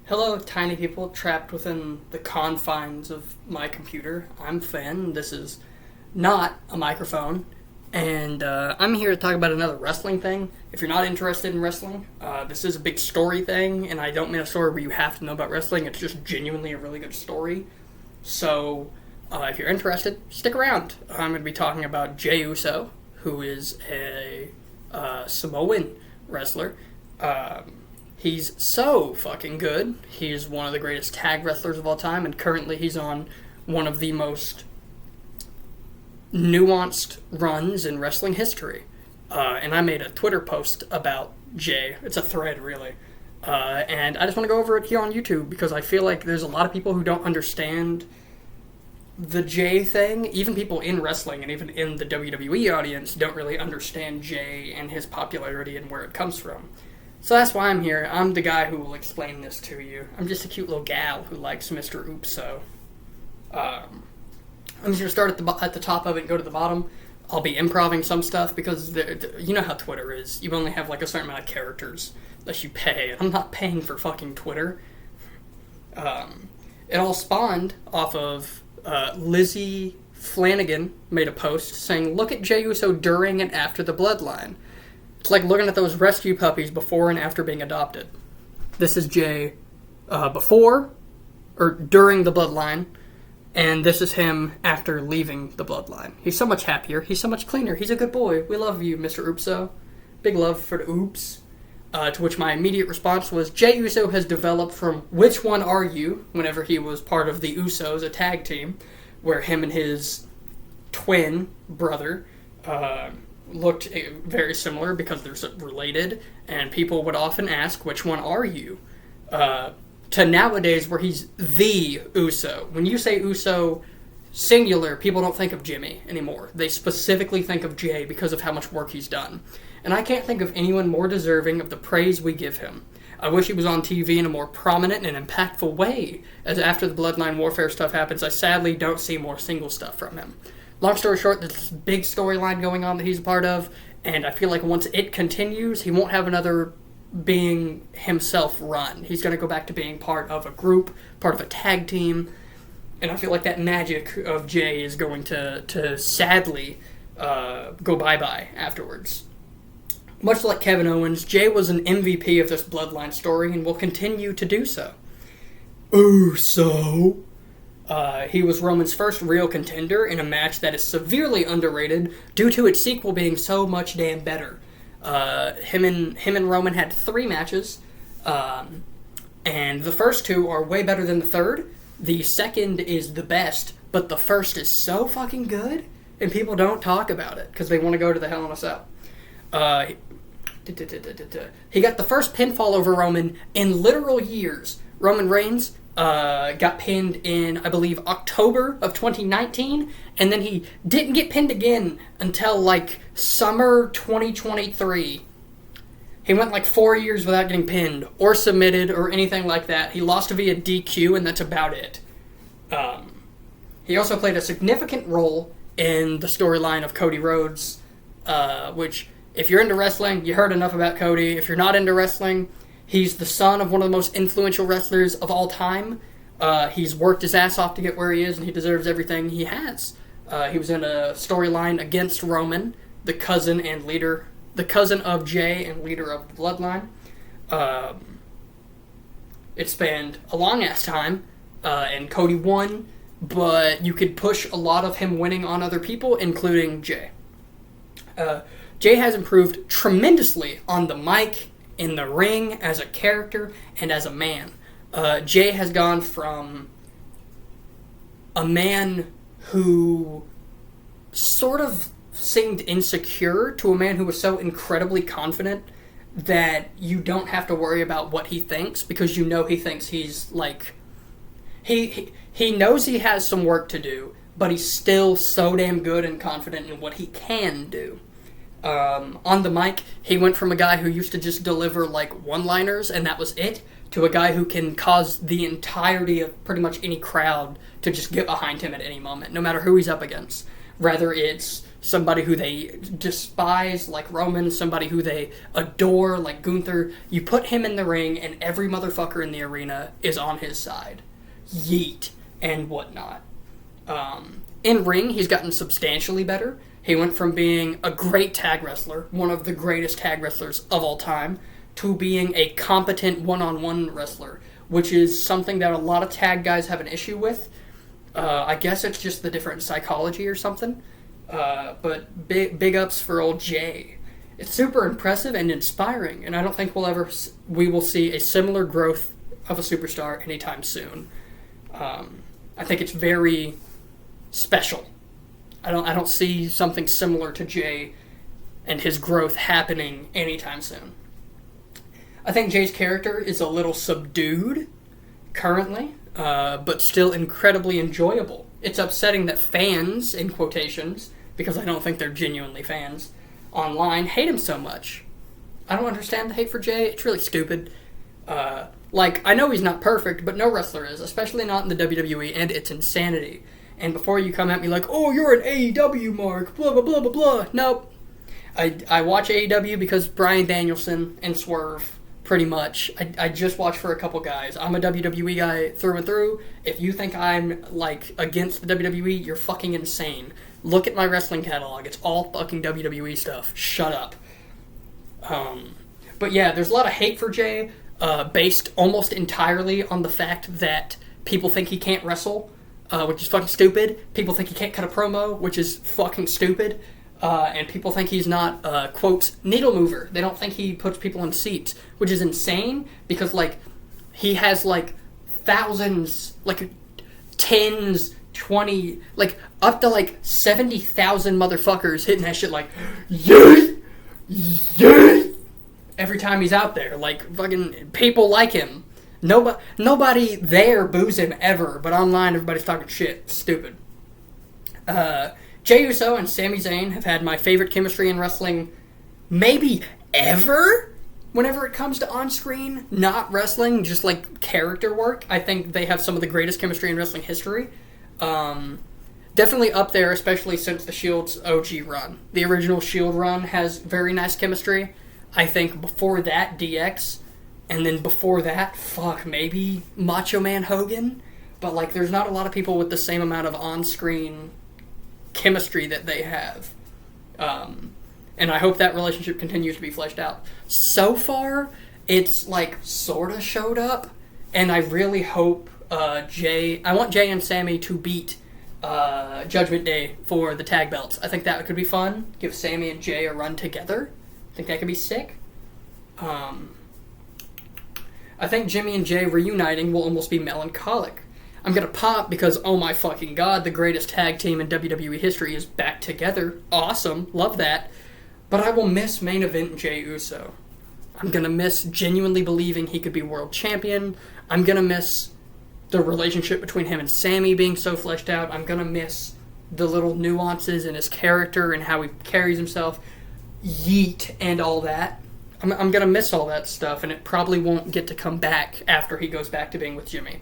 Hello, tiny people trapped within the confines of my computer. I'm Finn. This is not a microphone. And I'm here to talk about another wrestling thing. If you're not interested in wrestling, this is a big story thing, and I don't mean a story where you have to know about wrestling. It's just genuinely a really good story. So, if you're interested, stick around. I'm going to be talking about Jey Uso, who is a Samoan wrestler. He's so fucking good. He's one of the greatest tag wrestlers of all time, and currently he's on one of the most nuanced runs in wrestling history. And I made a Twitter post about Jey. It's a thread, really. And I just want to go over it here on YouTube because I feel like there's a lot of people who don't understand the Jey thing. Even people in wrestling and even in the WWE audience don't really understand Jey and his popularity and where it comes from. So that's why I'm here. I'm the guy who will explain this to you. I'm just a cute little gal who likes Mr. Oopso. I'm just going to start at the top of it and go to the bottom. I'll be improving some stuff because you know how Twitter is. You only have like a certain amount of characters unless you pay. I'm not paying for fucking Twitter. It all spawned off of Lizzie Flanagan made a post saying, "Look at Jey Uso during and after the Bloodline. It's like looking at those rescue puppies before and after being adopted." This is Jey before or during the Bloodline, and this is him after leaving the Bloodline. He's so much happier. He's so much cleaner. He's a good boy. We love you, Mr. Oopso. Big love for the Oops. To which my immediate response was, Jey Uso has developed from Which One Are You? Whenever he was part of the Usos, a tag team, where him and his twin brother looked very similar because they're related, and people would often ask, which one are you? To nowadays where he's the Uso. When you say Uso singular, people don't think of Jimmy anymore. They specifically think of Jey because of how much work he's done. And I can't think of anyone more deserving of the praise we give him. I wish he was on TV in a more prominent and impactful way, as after the Bloodline Warfare stuff happens, I sadly don't see more single stuff from him. Long story short, there's this big storyline going on that he's a part of, and I feel like once it continues, he won't have another being himself run. He's going to go back to being part of a group, part of a tag team, and I feel like that magic of Jey is going to sadly go bye-bye afterwards. Much like Kevin Owens, Jey was an MVP of this Bloodline story and will continue to do so. Uso. He was Roman's first real contender in a match that is severely underrated due to its sequel being so much damn better. Him and Roman had 3 matches, and the first 2 are way better than the third. The second is the best, but the first is so fucking good, and people don't talk about it because they want to go to the Hell in a Cell. He got the first pinfall over Roman in literal years. Roman Reigns got pinned in, I believe, October of 2019, and then he didn't get pinned again until, like, summer 2023. He went, like, 4 years without getting pinned or submitted or anything like that. He lost via DQ, and that's about it. He also played a significant role in the storyline of Cody Rhodes, which, if you're into wrestling, you heard enough about Cody. If you're not into wrestling, he's the son of one of the most influential wrestlers of all time. He's worked his ass off to get where he is, and he deserves everything he has. He was in a storyline against Roman, the cousin of Jey and leader of the Bloodline. It spanned a long-ass time, and Cody won, but you could push a lot of him winning on other people, including Jey. Jey has improved tremendously on the mic, in the ring, as a character, and as a man. Jey has gone from a man who sort of seemed insecure to a man who was so incredibly confident that you don't have to worry about what he thinks because you know he thinks he's like... He knows he has some work to do, but he's still so damn good and confident in what he can do. On the mic, he went from a guy who used to just deliver like one-liners and that was it, to a guy who can cause the entirety of pretty much any crowd to just get behind him at any moment, no matter who he's up against. Whether it's somebody who they despise like Roman, somebody who they adore like Gunther. You put him in the ring and every motherfucker in the arena is on his side. Yeet and whatnot. In ring, he's gotten substantially better. He went from being a great tag wrestler, one of the greatest tag wrestlers of all time, to being a competent one-on-one wrestler, which is something that a lot of tag guys have an issue with. I guess it's just the different psychology or something. But big ups for old Jey. It's super impressive and inspiring, and I don't think we will see a similar growth of a superstar anytime soon. I think it's very special. I don't see something similar to Jey and his growth happening anytime soon. I think Jey's character is a little subdued currently, but still incredibly enjoyable. It's upsetting that fans, in quotations, because I don't think they're genuinely fans, online hate him so much. I don't understand the hate for Jey. It's really stupid. I know he's not perfect, but no wrestler is, especially not in the WWE, and it's insanity. And before you come at me like, oh, you're an AEW mark, blah, blah, blah, blah, blah. Nope. I watch AEW because Bryan Danielson and Swerve, pretty much. I just watch for a couple guys. I'm a WWE guy through and through. If you think I'm, against the WWE, you're fucking insane. Look at my wrestling catalog. It's all fucking WWE stuff. Shut up. But yeah, there's a lot of hate for Jey, based almost entirely on the fact that people think he can't wrestle, which is fucking stupid. People think he can't cut a promo, which is fucking stupid. And people think he's not, quote, needle mover. They don't think he puts people in seats, which is insane because, he has, thousands, tens, 20, up to, 70,000 motherfuckers hitting that shit yay! Yay! Every time he's out there. Fucking people like him. Nobody there boos him ever, but online everybody's talking shit. Stupid. Jey Uso and Sami Zayn have had my favorite chemistry in wrestling maybe ever whenever it comes to on-screen, not wrestling, just character work. I think they have some of the greatest chemistry in wrestling history. Definitely up there, especially since the Shield's OG run. The original Shield run has very nice chemistry. I think before that, DX, and then before that, maybe Macho Man Hogan. But there's not a lot of people with the same amount of on-screen chemistry that they have. And I hope that relationship continues to be fleshed out. So far, it's sort of showed up, and I really hope I want Jey and Sami to beat Judgment Day for the tag belts. I think that could be fun. Give Sami and Jey a run together. I think that could be sick. I think Jimmy and Jey reuniting will almost be melancholic. I'm gonna pop because, oh my fucking god, the greatest tag team in WWE history is back together. Awesome. Love that. But I will miss main event Jey Uso. I'm gonna miss genuinely believing he could be world champion. I'm gonna miss the relationship between him and Sami being so fleshed out. I'm gonna miss the little nuances in his character and how he carries himself. Yeet and all that. I'm gonna miss all that stuff, and it probably won't get to come back after he goes back to being with Jimmy.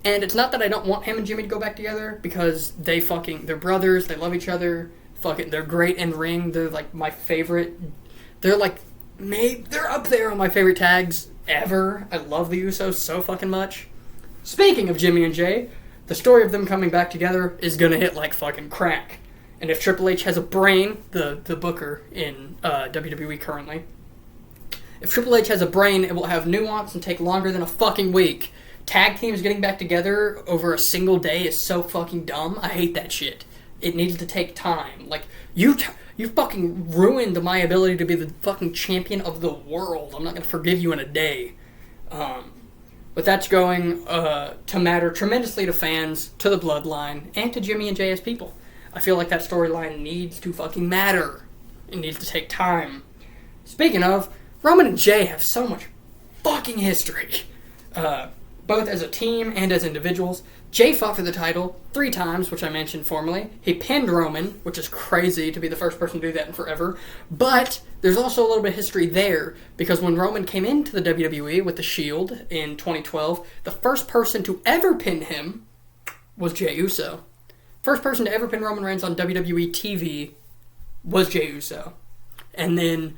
And it's not that I don't want him and Jimmy to go back together, because they're brothers, they love each other, they're great in ring, they're my favorite, they're up there on my favorite tags ever. I love the Usos so fucking much. Speaking of Jimmy and Jey, the story of them coming back together is gonna hit like fucking crack. And if Triple H has a brain, the booker in WWE currently, if Triple H has a brain, it will have nuance and take longer than a fucking week. Tag teams getting back together over a single day is so fucking dumb. I hate that shit. It needs to take time. You fucking ruined my ability to be the fucking champion of the world. I'm not gonna forgive you in a day. But that's going to matter tremendously to fans, to the Bloodline, and to Jimmy and Jey as people. I feel like that storyline needs to fucking matter. It needs to take time. Speaking of, Roman and Jey have so much fucking history. Both as a team and as individuals. Jey fought for the title 3 times, which I mentioned formerly. He pinned Roman, which is crazy to be the first person to do that in forever. But there's also a little bit of history there, because when Roman came into the WWE with the Shield in 2012, the first person to ever pin him was Jey Uso. First person to ever pin Roman Reigns on WWE TV was Jey Uso. And then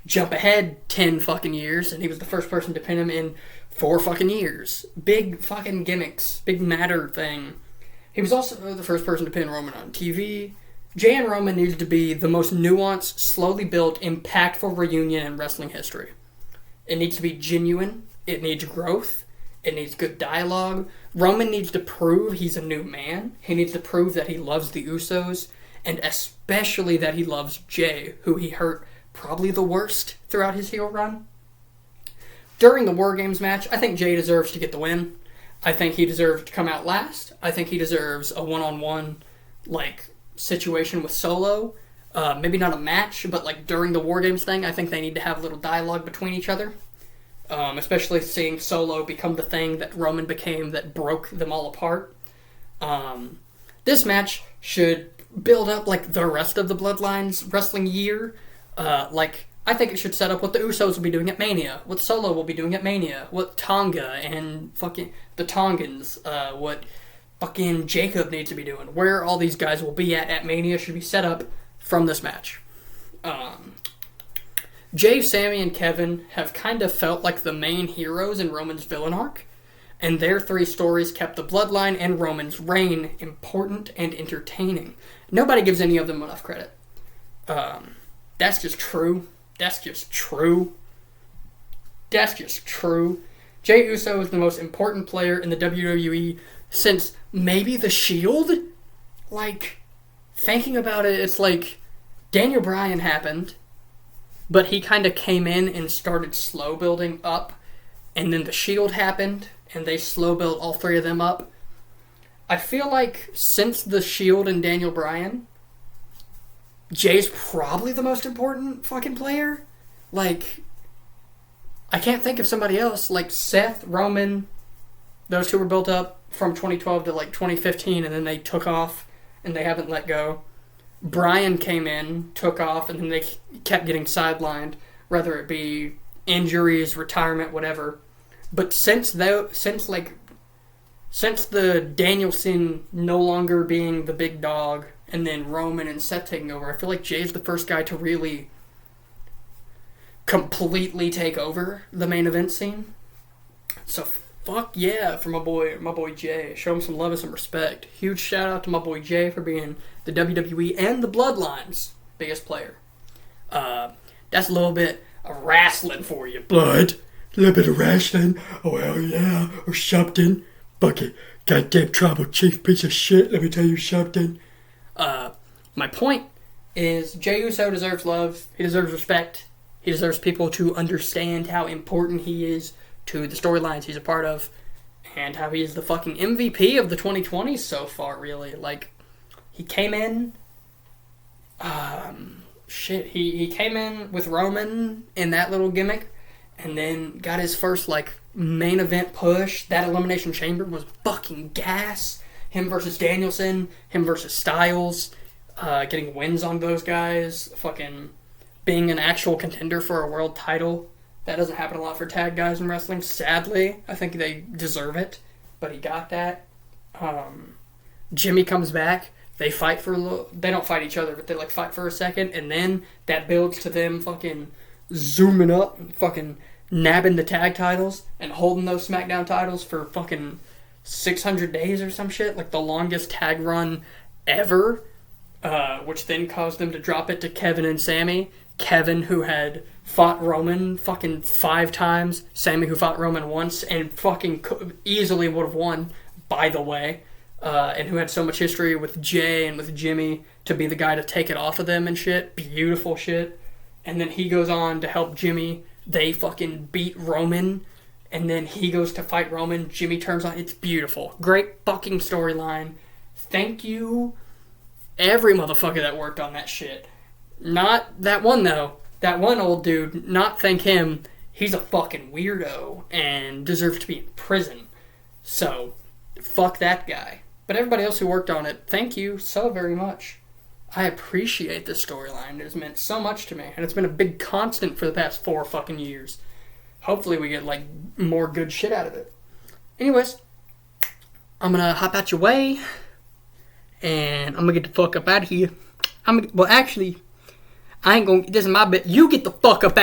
jump ahead 10 fucking years, and he was the first person to pin him in 4 fucking years. Big fucking gimmicks. Big matter thing. He was also the first person to pin Roman on TV. Jey and Roman needed to be the most nuanced, slowly built, impactful reunion in wrestling history. It needs to be genuine. It needs growth. It needs good dialogue. Roman needs to prove he's a new man. He needs to prove that he loves the Usos, and especially that he loves Jey, who he hurt probably the worst throughout his heel run. During the War Games match, I think Jey deserves to get the win. I think he deserves to come out last. I think he deserves a one-on-one, situation with Solo. Maybe not a match, but, during the War Games thing, I think they need to have a little dialogue between each other. Especially seeing Solo become the thing that Roman became that broke them all apart. This match should build up the rest of the Bloodline's wrestling year. I think it should set up what the Usos will be doing at Mania, what Solo will be doing at Mania, what Tonga and fucking the Tongans, what fucking Jacob needs to be doing, where all these guys will be at Mania should be set up from this match. Jey, Sammy, and Kevin have kind of felt like the main heroes in Roman's villain arc, and their 3 stories kept the Bloodline and Roman's reign important and entertaining. Nobody gives any of them enough credit. That's just true. That's just true. That's just true. Jey Uso is the most important player in the WWE since maybe The Shield? Thinking about it, it's Daniel Bryan happened, but he kind of came in and started slow building up, and then The Shield happened, and they slow built all 3 of them up. I feel like since The Shield and Daniel Bryan, Jay's probably the most important fucking player. I can't think of somebody else. Seth, Roman, those 2 were built up from 2012 to 2015, and then they took off, and they haven't let go. Bryan came in, took off, and then they kept getting sidelined, whether it be injuries, retirement, whatever. But since the Danielson no longer being the big dog, and then Roman and Seth taking over, I feel like Jay's the first guy to really completely take over the main event scene. So fuck yeah for my boy Jey. Show him some love and some respect. Huge shout out to my boy Jey for being the WWE and the Bloodline's biggest player. That's a little bit of wrestling for you, bud. A little bit of wrestling. Oh, hell yeah. Or something. Bucket. Goddamn tribal chief piece of shit. Let me tell you something. My point is Jey Uso deserves love. He deserves respect. He deserves people to understand how important he is to the storylines he's a part of, and how he is the fucking MVP of the 2020s so far, really. He came in... He came in with Roman in that little gimmick, and then got his first, main event push. That Elimination Chamber was fucking gas. Him versus Danielson, him versus Styles, getting wins on those guys, fucking being an actual contender for a world title. That doesn't happen a lot for tag guys in wrestling, sadly. I think they deserve it, but he got that. Jimmy comes back. They fight for a little... They don't fight each other, but they fight for a second, and then that builds to them fucking zooming up and fucking nabbing the tag titles and holding those SmackDown titles for fucking 600 days or some shit, the longest tag run ever, which then caused them to drop it to Kevin and Sammy. Kevin, who had fought Roman fucking 5 times, Sammy, who fought Roman once, and fucking easily would have won, by the way, and who had so much history with Jey and with Jimmy to be the guy to take it off of them and shit. Beautiful shit. And then he goes on to help Jimmy. They fucking beat Roman, and then he goes to fight Roman. Jimmy turns on. It's beautiful. Great fucking storyline. Thank you, every motherfucker that worked on that shit. Not that one, though. That one old dude, not thank him. He's a fucking weirdo and deserves to be in prison. So, fuck that guy. But everybody else who worked on it, thank you so very much. I appreciate this storyline. It has meant so much to me, and it's been a big constant for the past 4 fucking years. Hopefully we get, more good shit out of it. Anyways, I'm gonna hop out your way, and I'm gonna get the fuck up out of here. Actually, I ain't gonna. This is my bit. You get the fuck up out.